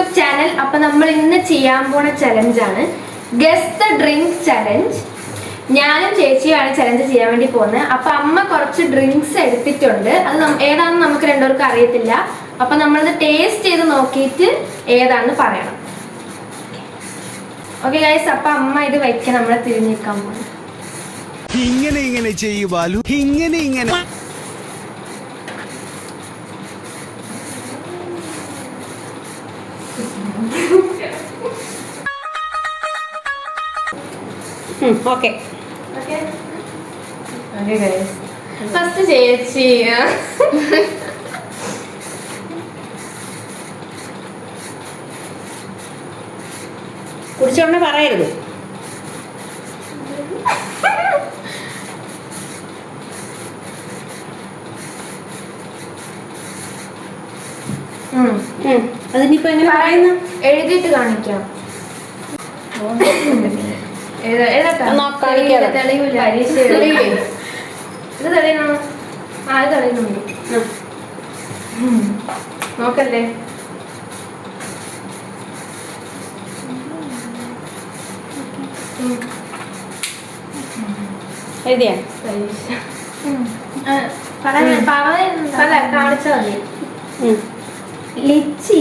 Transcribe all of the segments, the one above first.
YouTube channel. അപ്പൊ നമ്മൾ ഇന്ന് ചെയ്യാൻ പോണ ചലഞ്ചാണ് ഗസ് ദ ഡ്രിങ്ക് ചലഞ്ച്. ഞാനും ചേച്ചിയുമാണ് ചലഞ്ച് ചെയ്യാൻ വേണ്ടി പോകുന്നത്. അപ്പൊ അമ്മ കുറച്ച് ഡ്രിങ്ക്സ് എടുത്തിട്ടുണ്ട്. അത് ഏതാണെന്ന് നമുക്ക് രണ്ടുപേർക്കും അറിയത്തില്ല. അപ്പൊ നമ്മളത് ടേസ്റ്റ് ചെയ്ത് നോക്കിയിട്ട് ഏതാണെന്ന് പറയണം. ഓക്കെ ഗൈസ്, അപ്പൊ അമ്മ ഇത് വയ്ക്കാൻ നമ്മളെ തിരിഞ്ഞിരിക്കാൻ പോകും. ഇങ്ങനെ ചെയ്യുവാലു ഇങ്ങനെ ഓക്കെ ഗൈസ്, ഫസ്റ്റ് ചേച്ചി. കുടിച്ചോണ്ട് പറയരുത്. അതിനിപ്പോ എങ്ങനെ പറയുന്ന എഴുതിയിട്ട് കാണിക്കാം. തെളിവില്ല. ഇത് തെളിയണോ? ആ, ഇത് തെളിയുന്നുണ്ട്. നോക്കല്ലേ. എഴുതിയാ കാണിച്ചാ മതി. ലിച്ചി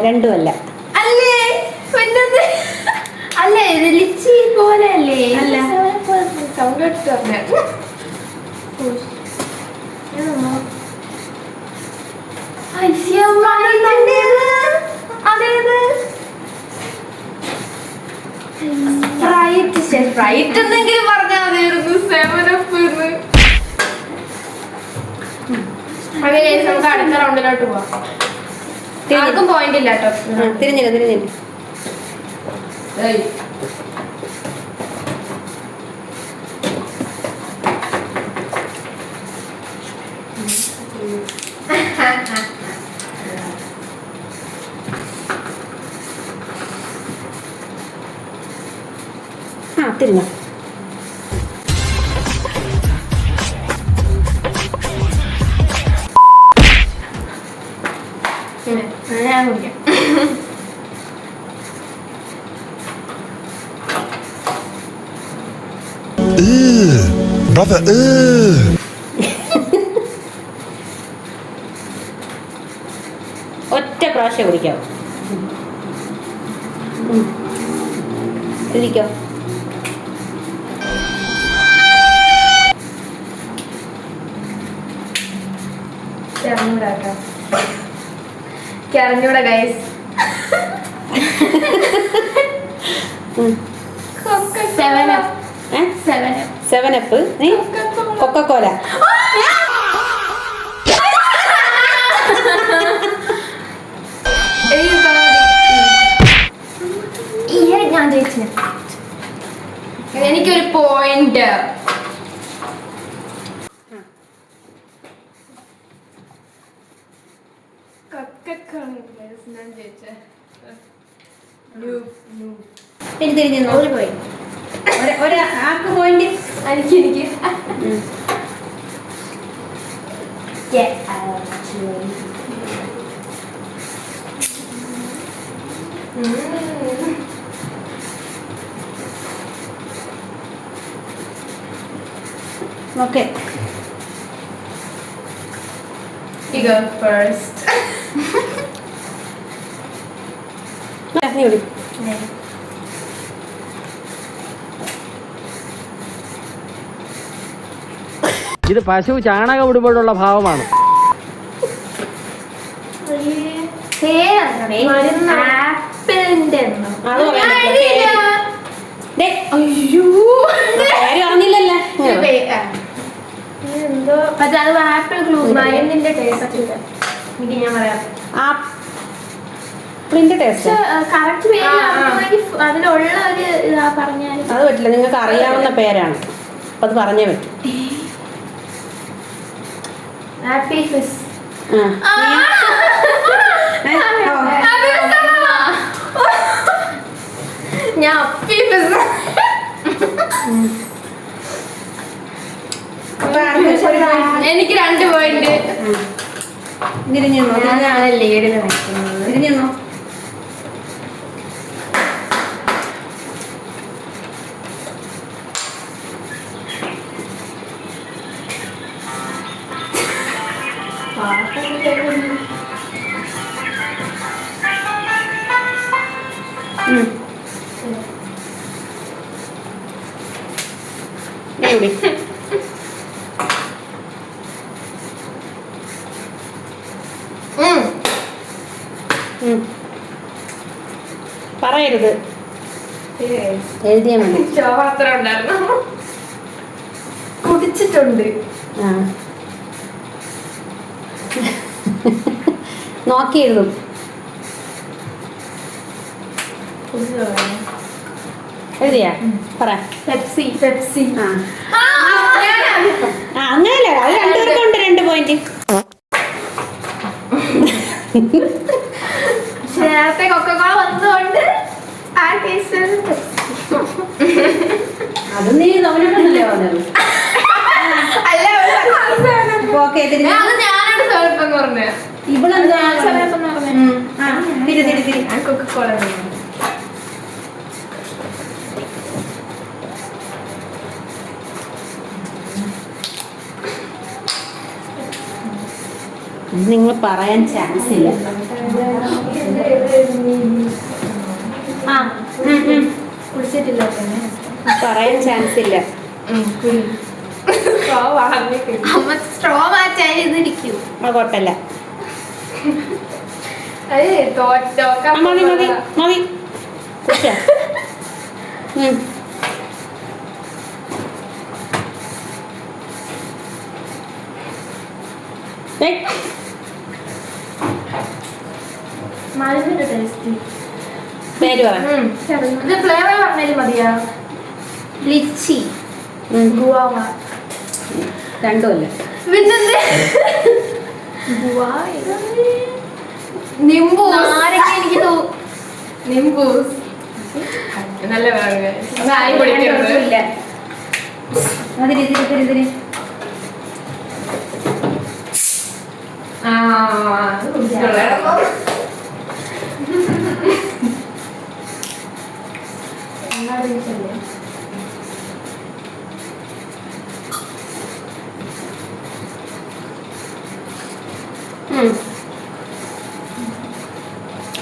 രണ്ടുമല്ല. അല്ലേ അല്ലേ, ഇത് ലിച്ചി പോലെ അല്ലേ? അല്ല, സൗണ്ട് എടുത്ത് പറഞ്ഞ സ്പ്രൈറ്റ് എന്തെങ്കിലും പറഞ്ഞാൽ മതിയായിരുന്നു. 7up. നമുക്ക് അടുത്ത റൗണ്ടിലോട്ട് പോവാം. ആർക്കും പോയിന്റ് ഇല്ല കേട്ടോ. തിരിഞ്ഞില്ല. തിരിഞ്ഞ ഞാൻ കുടിക്കാം. brother ഒറ്റ പ്രാവശ്യം കുടിക്കാം. ഇരിക്കോ. അറിഞ്ഞൂടാ ഗൈസ്. സെവനപ്പ്, കൊക്കക്കോല. ഞാൻ ജയിച്ചു. എനിക്കൊരു പോയിന്റ്. തിരിഞ്ഞു ഒരു പോയിന്റ്. ആർക്ക് പോയിന്റ്? എനിക്ക് ഓക്കെ. You go first. നീ വിളി. ഇത് പശു ചാണകം ഇടുമ്പോഴുള്ള ഭാവമാണ്. അറിഞ്ഞില്ലല്ലോ. എന്തോ അത് ആപ്പിൾ ഗ്ലൂ മരുന്നിന്റെ ടേസ്റ്റ് എനിക്ക് ഞാൻ പറയാം. ആപ്പിളിന്റെ ടേസ്റ്റ് കറക്റ്റ് പേര് അതിലുള്ള ഒരു ഇതാ പറഞ്ഞാൽ അത് പറ്റില്ല. നിങ്ങൾക്ക് അറിയാവുന്ന പേരാണ്, അപ്പൊ അത് പറഞ്ഞേ പറ്റും. Happy Fizz. ഞാൻ അപ്പി ഫിസ്. എനിക്ക് 2 പോയിന്റ്. തിരിഞ്ഞു ഞാനാണ് ലീഡിൽ നിൽക്കുന്നത്. തിരിഞ്ഞു. പറയരുത്, എഴുതിയാ മതി. മാത്രം ഉണ്ടായിരുന്നു. കുടിച്ചിട്ടുണ്ട്. ആ നോക്കി എഴുതും. എഴുതിയാ പറ. പെപ്സി. പെപ്സി. ആ അങ്ങനല്ല, അത് രണ്ടുപേർക്കും ഉണ്ട് 2 പോയിന്റ്. നേരത്തെ കൊക്കക്കോള വന്നതുകൊണ്ട് ആ ടേസ്റ്റ്. അത് നീ തോന്നിട്ടല്ലേ പറഞ്ഞത്. അല്ല ഓക്കെ ഞാനാണ് സ്വല്പം പറഞ്ഞത്. ഇവളെന്താ സ്വല്പം പറഞ്ഞത്. ഞാൻ കൊക്കക്കോള. നിങ്ങൾ പറയാൻ ചാൻസ് ഇല്ല. ആ കുടിച്ചിട്ടില്ല. പറയാൻ ചാൻസ് ഇല്ല. അമ്മ സ്ട്രോ മാറ്റാനിരിക്കും. അത് കുഴപ്പമില്ല. മതി മതി മതി. കുടിച്ചോ? പേര് പറ. ഇത് ഫ്ലേവർ പറഞ്ഞാലും മതിയാ. Litchi, guava. രണ്ടുമല്ല. പിന്നെന്ത്? നിംബൂസ്. എനിക്ക് നിംബൂസ് നല്ല ചായ കുടിക്കുന്നില്ല.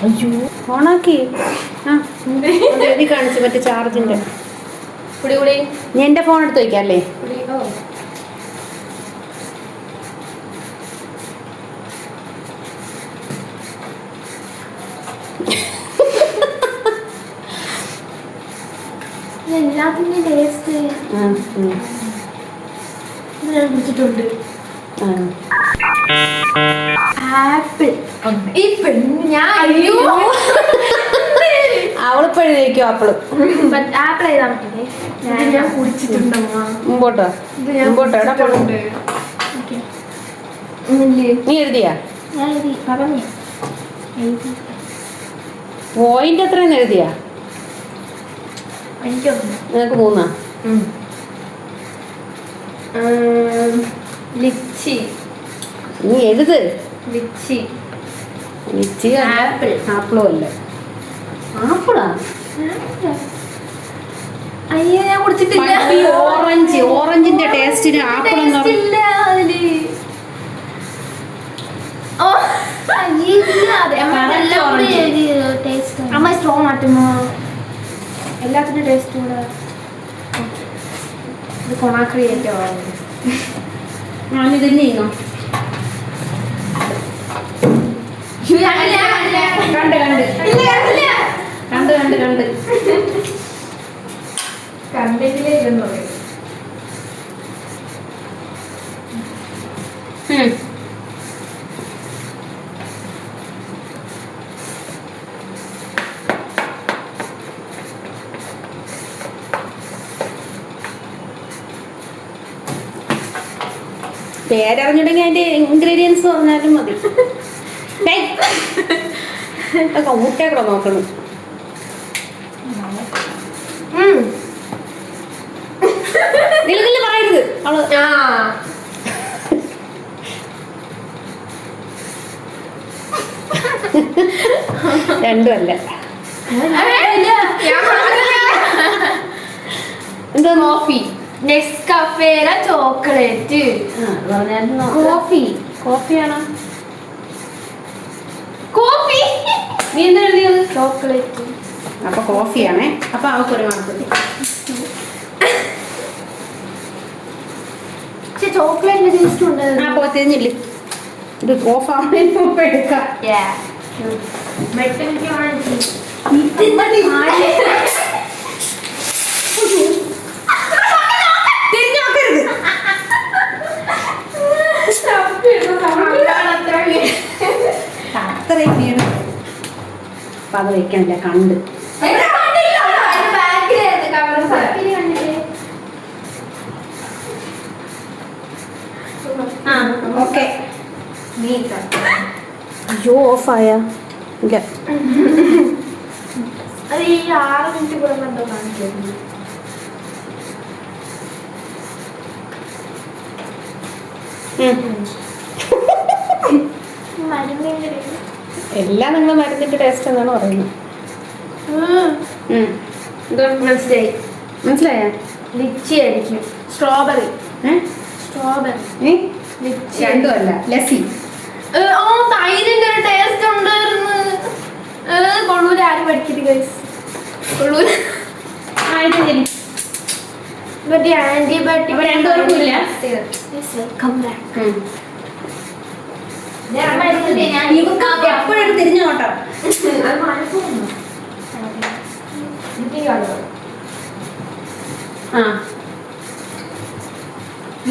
അയ്യോ ഓണാക്കി. എഴുതി കാണിച്ചു മറ്റേ ചാർജിന്റെ. ഞാൻ എന്റെ ഫോൺ എടുത്ത് വയ്ക്കാം അല്ലേ? എല്ലാത്തിനും ടേസ്റ്റ് കുടിച്ചിട്ടുണ്ട്. ആപ്പിൾ. ഈ പെണ്ണ് ഞാൻ അയ്യോ അവളിപ്പോ എഴുതിയിരിക്കും ആപ്പിള്. ആപ്പിൾ എഴുതാൻ പറ്റില്ലേ? ഞാൻ കുടിച്ചിട്ടുണ്ടമ്മ. മുമ്പോട്ടോ മുമ്പോട്ടോ എടാ കൊണ്ട്. നീ എഴുതിയാ? ഞാൻ എഴുതി പറഞ്ഞു. പോയിന്റ് എത്രയെന്ന് എഴുതിയാ? എനിക്കൊന്ന്. നിനക്ക് 3. ലിച്ചി. നീ എഴുത്. ലിച്ചി. Litchi apple. ആപ്പിളും അല്ല. ആപ്പിളാ? അയ്യോ ഞാൻ കുടിച്ചിട്ടില്ല. ഓറഞ്ച്. ഓറഞ്ചിന്റെ ടേസ്റ്റിന് ആപ്പിൾ എന്ന് പറഞ്ഞു. അമ്മ സ്ട്രോ മാറ്റുമോ? എല്ലാത്തിനും ടേസ്റ്റ് കൂടെ. ഇത് കൊണാക്രിയേറ്റോ ഞാനിത് നീങ്ങോ കണ്ട് കണ്ടിട്ടില്ലേ ഇല്ലെന്ന് പറയും. പേരറിഞ്ഞിട്ടുണ്ടെങ്കിൽ അതിന്റെ ഇൻഗ്രീഡിയൻസ് പറഞ്ഞാലും മതി. ഊട്ടേക്കൂടെ നോക്കണം. നിലനില് പറയരുത് അവള്. രണ്ടും അല്ല. എന്താ കോഫി നെസ്കഫേയുടെ ചോക്ലേറ്റ്. കോഫി കോഫിയാണോ? കോഫി നീ എന്താ എഴുതിയത്? ചോക്ലേറ്റ്. അപ്പൊ കോഫിയാണേ. അപ്പൊ അവക്കൊരു മാർക്ക്. പക്ഷെ ചോക്ലേറ്റിന്റെ ടേസ്റ്റ് ഉണ്ട്. ആ പോ തിരിഞ്ഞില്ലേ. ഇത് ഓഫാകുമ്പോ എടുക്കാം. തിരിഞ്ഞോക്കരുത്. അത്രയും വീണ് അപ്പൊ അത് വെക്കണില്ല കണ്ട്. ആ ഓക്കെ. അയ്യോ ഓഫായ ഇല്ല. അത് ഈ 6 മിനിറ്റ് കൂടെ എന്തോ കാണിക്കുന്നു. എല്ലാം നിങ്ങൾ മരുന്നിന്റെ ടേസ്റ്റ് എന്നാണ് പറയുന്നത്. മനസ്സിലായി. മനസ്സിലായോ? ലിച്ചി ആയിരിക്കും. സ്ട്രോബെറി. സ്ട്രോബെറി. രണ്ടും അല്ല. ലസ്സി. തൈരിന്റെ ഒരു ടേസ്റ്റ് ഉണ്ടായിരുന്നു. കൊള്ളൂര് ആരും പഠിക്കരുത് ഗൈസ്. കൊള്ളൂര് മറ്റേ ആന്റിബയോട്ടിക് രണ്ടുപേർക്കും ഇല്ല. എപ്പോഴും തിരിഞ്ഞു നോട്ടോ. ആ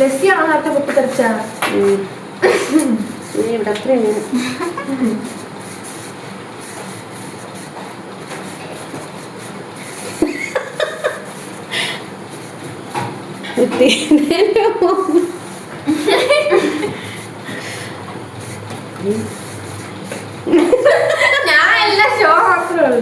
ലസ്സിയാണോ നേരത്തെ പൊട്ടിത്തെറിച്ച? ഇവിടെ അത്രയും ഞാൻ എല്ലാ ഷോ മാത്രമേ ഉള്ളൂ.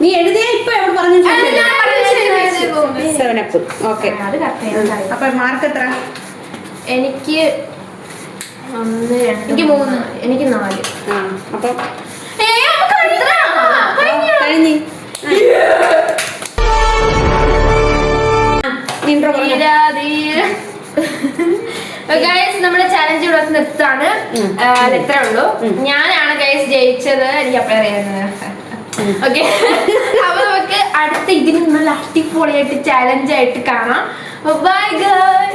നീ എഴുതിയ ഇപ്പൊ എവിടെ പറഞ്ഞു? സെവനപ്പ്. ഓക്കെ. അപ്പൊ മാർക്ക് എത്ര? എനിക്ക് 1 2 എനിക്ക് 3 എനിക്ക് 4. അപ്പൊ കഴിഞ്ഞു. ഗൈസ് നമ്മുടെ ചലഞ്ച് ഇവിടെ നിർത്താണ്. അത് എത്ര ഉള്ളൂ. ഞാനാണ് ഗൈസ് ജയിച്ചത്. എനിക്ക് അപ്പഴേ അറിയാവുന്നത്. ഓക്കെ. അപ്പൊ നമുക്ക് അടുത്ത ഇതിന് നല്ല അടിപൊളിയായിട്ട് ചലഞ്ച് ആയിട്ട് കാണാം. Bye guys.